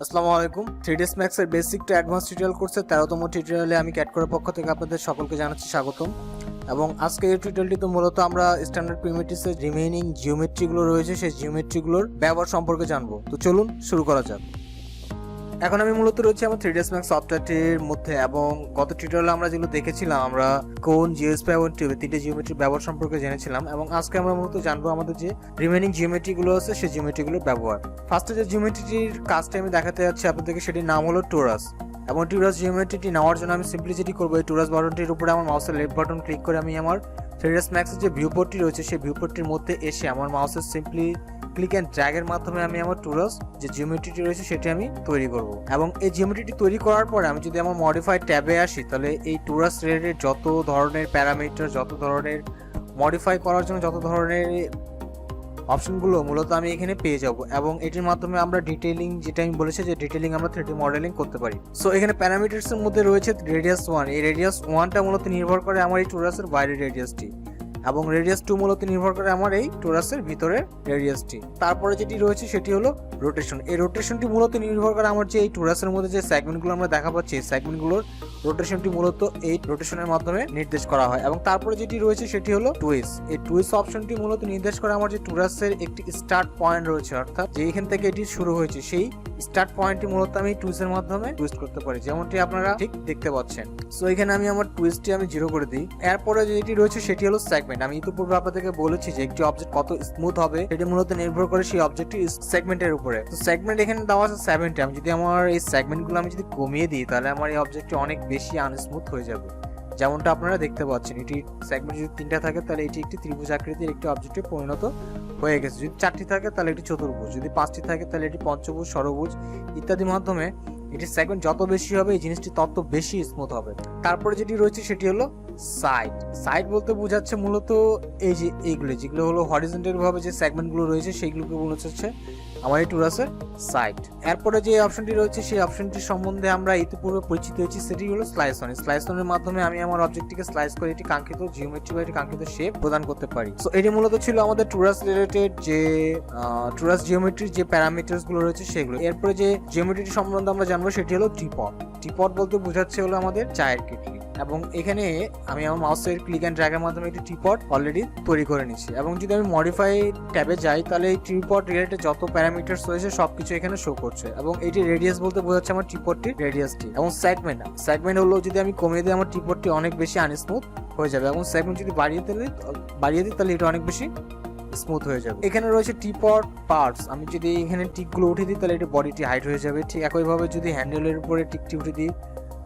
আসসালামু আলাইকুম। 3ds Max এর বেসিক টু অ্যাডভান্স টিউটোরিয়াল কোর্সের 13তম টিউটোরিয়ালে আমি ক্যাট করার পক্ষ থেকে আপনাদের সকলকে জানাচ্ছি স্বাগতম। এবং আজকে এই টিউটোরিয়ালটিতে মূলত আমরা স্ট্যান্ডার্ড প্রিমিটিভসের রিমেইনিং জিওমেট্রিগুলো রয়েছে সেই জিওমেট্রিগুলোর ব্যবহার সম্পর্কে জানবো। তো চলুন শুরু করা যাক। এখন আমি মূলত রয়েছি আমার 3ds Max সফটওয়্যারটির মধ্যে এবং গত টিউটোরিয়ালে আমরা যেগুলো দেখেছিলাম আমরা কোন জিওস্পি এবং তিনটে জিওমেট্রির ব্যবহার সম্পর্কে জেনেছিলাম এবং আজকে আমরা মূলত জানবো আমাদের যে রিমেইনিং জিওমেট্রিগুলো আছে সেই জিওমেট্রিগুলোর ব্যবহার। ফার্স্টে যে জিওমেট্রিটির কাজটা আমি দেখাতে যাচ্ছি আপনাদেরকে সেটির নাম হলো টোরাস। এবং টোরাস জিওমেট্রিটি নেওয়ার জন্য আমি সিম্পলি যেটি করবো এই টোরাস বাটনটির উপরে আমার মাউসের লেফট বাটন ক্লিক করে আমি আমার 3ds Max এর যে ভিউপোর্টটি রয়েছে সেই ভিউপোর্টটির মধ্যে এসে আমার মাউসের সিম্পলি ক্লিক অ্যান্ড ড্র্যাগের মাধ্যমে আমি আমার টোরাস যে জিওমেট্রিটি রয়েছে সেটি আমি তৈরি করব। এবং এই জিওমেট্রিটি তৈরি করার পরে আমি যদি আমার মডিফাই ট্যাবে আসি তাহলে এই টোরাস রিলেটেড যত ধরনের প্যারামিটার, যত ধরনের মডিফাই করার জন্য যত ধরনের অপশনগুলো মূলত আমি এখানে পেয়ে যাব এবং এটির মাধ্যমে আমরা ডিটেইলিং, যেটা আমি বলেছি যে ডিটেইলিং আমরা 3D মডেলিং করতে পারি। সো এখানে প্যারামিটারসের মধ্যে রয়েছে রেডিয়াস 1। এই রেডিয়াস 1টা মূলত নির্ভর করে আমার এই টোরাসের বাইরের রেডিয়াসটি এবং রেডিয়াস 2 মূলত নির্ভর করে আমার এই টোরাসের ভিতরের রেডিয়াসটি। তারপরে যেটি রয়েছে সেটি হলো রোটেশন। এই রোটেশনটি মূলত নির্ভর করে আমার যে এই টোরাসের মধ্যে যে সেগমেন্টগুলো আমরা দেখা পাচ্ছি এই সেগমেন্টগুলোর রোটেশনটি মূলত এই রোটেশনের মাধ্যমে নির্দেশ করা হয়। এবং তারপরে যেটি রয়েছে সেটি হলো টুইস্ট। এই টুইস্ট অপশনটি মূলত নির্দেশ করে আমার যে টোরাসের একটি স্টার্ট পয়েন্ট রয়েছে, অর্থাৎ যে এখান থেকে এটি শুরু হয়েছে সেই স্টার্ট পয়েন্টটি মূলত আমি টুইস্টের মাধ্যমে টুইস্ট করতে পারি, যেমনটি আপনারা ঠিক দেখতে পাচ্ছেন। সো এখানে আমি আমার টুইস্টটি আমি 0 করে দিই। এরপরে যেটি রয়েছে সেটি হলো সেগমেন্ট। আমি ইতিপূর্বে আপনাদেরকে বলেছি যে একটি অবজেক্ট কত স্মুথ হবে সেটি মূলত নির্ভর করে সেই অবজেক্টটি সেগমেন্টের উপরে। তো সেগমেন্ট এখানে দেওয়া আছে 70। আমি যদি আমার এই সেগমেন্টগুলো আমি যদি কমিয়ে দিই তাহলে আমার এই অবজেক্টটি অনেক বেশি আনস্মুথ হয়ে যাবে, যেমনটা আপনারা দেখতে পাচ্ছেন। এটি সেগমেন্ট যদি 3টা থাকে তাহলে এটি একটি ত্রিভুজ আকৃতির একটি অবজেক্টে পরিণত হয়ে গেছে। যদি 4টি থাকে তাহলে এটি চতুর্ভুজ, যদি 5টি থাকে তাহলে এটি পঞ্চভুজ, ষড়ভুজ ইত্যাদির মাধ্যমে এটি সেগমেন্ট যত বেশি হবে এই জিনিসটি তত বেশি স্মুথ হবে। তারপরে যেটি রয়েছে সেটি হলো সাইড। সাইড বলতে বোঝাচ্ছে মূলত এই যে এইগুলো যেগুলো হলো হরিজন্টাল ভাবে যে সেগমেন্টগুলো রয়েছে সেইগুলোকে বোঝাচ্ছে আমার এই টোরাসের সাইড। এরপরে যে অপশনটি রয়েছে সেই অপশনটির সম্বন্ধে আমরা ইতিপূর্বে পরিচিত হয়েছি, সেটি হলো স্লাইস অন। স্লাইস অনের মাধ্যমে আমি আমার অবজেক্টটিকে স্লাইস করে এটি কাঙ্ক্ষিত জিওমেট্রি বা এটি কাঙ্ক্ষিত শেপ প্রদান করতে পারি। সো এটি মূলত ছিল আমাদের টোরাস রিলেটেড যে টোরাস জিওমেট্রির যে প্যারামিটারস গুলো রয়েছে সেগুলো। এরপরে যে জিওমেট্রি সম্বন্ধে আমরা জানবো সেটি হলো টিপট। টিপট বলতে বোঝাচ্ছে হলো আমাদের চায়ের কেটলি। এবং এখানে আমি আমার মাউসের ক্লিক অ্যান্ড ড্র্যাগের মাধ্যমে একটি টিপট অলরেডি তৈরি করে নিয়েছি। এবং যদি আমি মডিফাই ট্যাবে যাই তাহলে এই টিপট রিলেটেড যত প্যারামিটারস রয়েছে সবকিছু এখানে শো করছে। এবং এটি রেডিয়াস বলতে বোঝাচ্ছে আমার টিপটটির রেডিয়াসটি। এবং সেগমেন্ট হলো যদি আমি কমিয়ে দিই আমার টিপটটি অনেক বেশি আনস্মুথ হয়ে যাবে এবং সেগমেন্ট যদি বাড়িয়ে দিই তাহলে এটা অনেক বেশি স্মুথ হয়ে যাবে। এখানে রয়েছে টিপট পার্টস। আমি যদি এখানে টিকগুলো উঠে দিই তাহলে এটি বডিটি হাইট হয়ে যাবে। ঠিক একইভাবে যদি হ্যান্ডেলের উপরে টিকটি উঠে দিই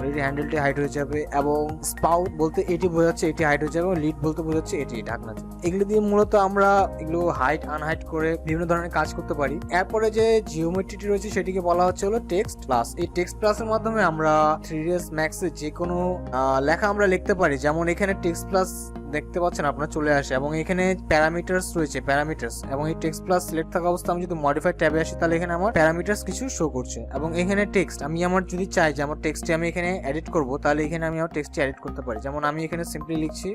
এটি হ্যান্ডেলটি হাইট হয়ে যাবে। এবং স্পাউট বলতে এটি বোঝাচ্ছে এটি হাইট হয়ে যাবে এবং লিড বলতে বোঝাচ্ছে এটি ঢাকনা। এগুলো দিয়ে মূলত আমরা এগুলো হাইট আনহাইট করে বিভিন্ন ধরনের কাজ করতে পারি। এরপরে যে জিওমেট্রিটি রয়েছে সেটিকে বলা হচ্ছে হলো টেক্সট প্লাস। এই টেক্সট প্লাসের মাধ্যমে আমরা 3ds Max এ যে কোনো লেখা আমরা লিখতে পারি। যেমন এখানে টেক্সট প্লাস দেখতে পাচ্ছেন আপনারা চলে আসে এবং এখানে প্যারামিটারস রয়েছে প্যারামিটারস। এবং এই টেক্সট প্লাস সিলেক্ট থাকা অবস্থা আমি যদি মডিফাই ট্যাবে আসি তাহলে এখানে আমার প্যারামিটারস কিছু শো করছে। এবং এখানে টেক্সট আমি আমার যদি চাই যে আমার টেক্সটটি আমি এখানে এডিট করব তাহলে এখানে আমি আমার টেক্সটটি এডিট করতে পারি। যেমন আমি এখানে সিম্পলি লিখছি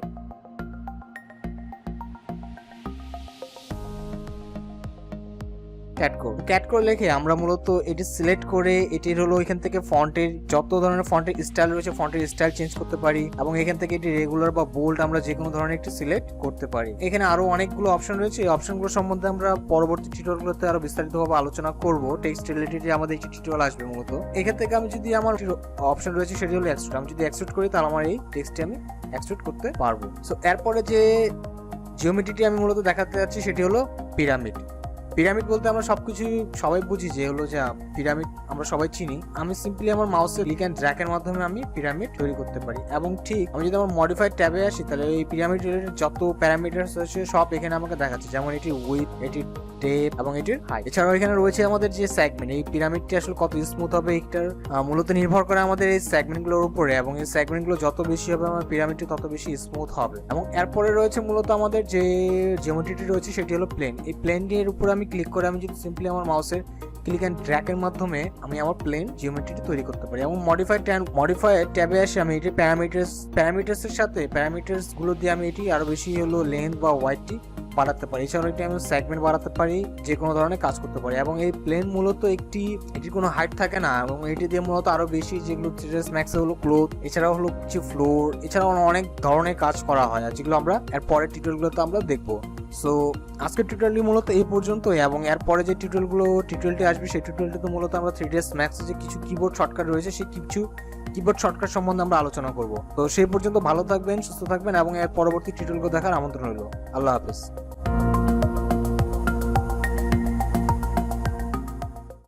ক্যাট কোড লিখে আমরা মূলত এটি সিলেক্ট করে এটির হলো এখান থেকে ফন্টের যত ধরনের ফন্টের স্টাইল রয়েছে ফন্টের স্টাইল চেঞ্জ করতে পারি। এবং এখান থেকে এটি রেগুলার বা বোল্ড আমরা যে কোনো ধরনের একটি সিলেক্ট করতে পারি। এখানে আরো অনেকগুলো অপশন রয়েছে। এই অপশনগুলো সম্বন্ধে আমরা পরবর্তী টিউটোরিয়ালগুলোতে আরো বিস্তারিতভাবে আলোচনা করব। টেক্সট রিলেটেড আমাদের একটি টিউটোরিয়াল আসবে মূলত। এখান থেকে আমি যদি আমার অপশন রয়েছে সেটি হলো এক্সট্রুড। আমি যদি এক্সট্রুড করি তাহলে আমার এই টেক্সটটি আমি এক্সট্রুড করতে পারবো। সো এরপরে যে জিওমেট্রিটি আমি মূলত দেখাতে যাচ্ছি সেটি হলো পিরামিড। পিরামিড বলতে আমরা সবাই বুঝি যে হলো যে পিরামিড আমরা সবাই চিনি। আমি সিম্পলি আমার মাউসের ক্লিক অ্যান্ড ড্র্যাগের মাধ্যমে আমি পিরামিড তৈরি করতে পারি। এবং ঠিক আমি যদি আমার মডিফাইড ট্যাবে আসি তাহলে এই পিরামিড রিলেটেড যত প্যারামিটারস আছে সব এখানে আমাকে দেখাচ্ছে। যেমন এটি উইথ, এটি ডেপথ এবং এটির হাইট। এছাড়াও এখানে রয়েছে আমাদের যে সেগমেন্ট, এই পিরামিডটি আসলে কত স্মুথ হবে এটার মূলত নির্ভর করে আমাদের এই সেগমেন্টগুলোর উপরে। এবং এই সেগমেন্টগুলো যত বেশি হবে আমার পিরামিডটি তত বেশি স্মুথ হবে। এবং এরপরে রয়েছে মূলত আমাদের যে জিওমেট্রিটি রয়েছে সেটি হলো প্লেন। এই প্লেনটির উপরে আমি ক্লিক করে আমি যদি সিম্পলি আমার মাউসের ক্লিক অ্যান্ড ড্র্যাগের মাধ্যমে আমি আমার প্লেন জিওমেট্রিটি তৈরি করতে পারি। এবং মডিফাই ট্যাবে আসে আমি এটি প্যারামিটারসের সাথে প্যারামিটারস গুলো দিয়ে আমি এটি আরো বেশি হলো লেন্থ বা ওয়াইডটি বাড়াতে পারি, এছাড়াও এটি আমি সেগমেন্ট বাড়াতে পারি, যে কোনো ধরনের কাজ করতে পারি। এবং এই প্লেন মূলত এটির কোনো হাইট থাকে না, এবং এটি দিয়ে মূলত আরো বেশি যেগুলো 3ds Max এ হলো ক্লোথ, এছাড়াও হলো কিছু ফ্লোর, এছাড়াও অনেক ধরনের কাজ করা হয়, আর যেগুলো আমরা এর পরের টিউটোরিয়ালগুলোতে আমরা দেখবো। সো আজকের টিউটোরিয়ালটি মূলত এই পর্যন্তই, এবং এরপরে যে টিউটোরিয়ালটি আসবে সেই টিউটোরিয়ালটিতে মূলত আমরা 3ds Max এ যে কিছু কিবোর্ড শর্টকাট রয়েছে সেই কিছু কিবোর্ড শর্টকাট সম্বন্ধে আমরা আলোচনা করব। তো সেই পর্যন্ত ভালো থাকবেন, সুস্থ থাকবেন, এবং এর পরবর্তী টিউটোরিয়ালগুলো দেখার আমন্ত্রণ রইল। আল্লাহ হাফেজ।